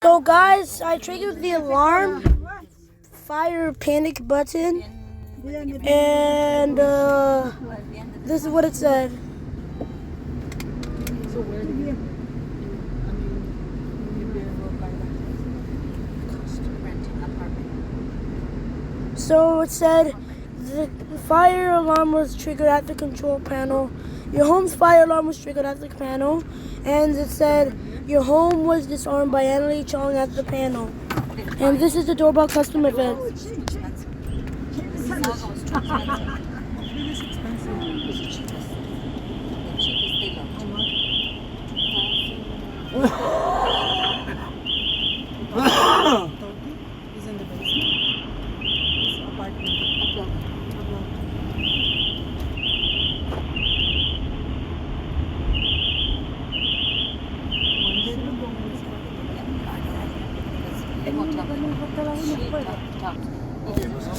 So guys, I triggered the alarm, fire panic button, and this is what it said. So it said the fire alarm was triggered at the control panel. Your home's fire alarm was triggered at the panel, and it said your home was disarmed by Annalie Chong at the panel. And this is the doorbell custom event. He's in the basement. His apartment. One bedroom.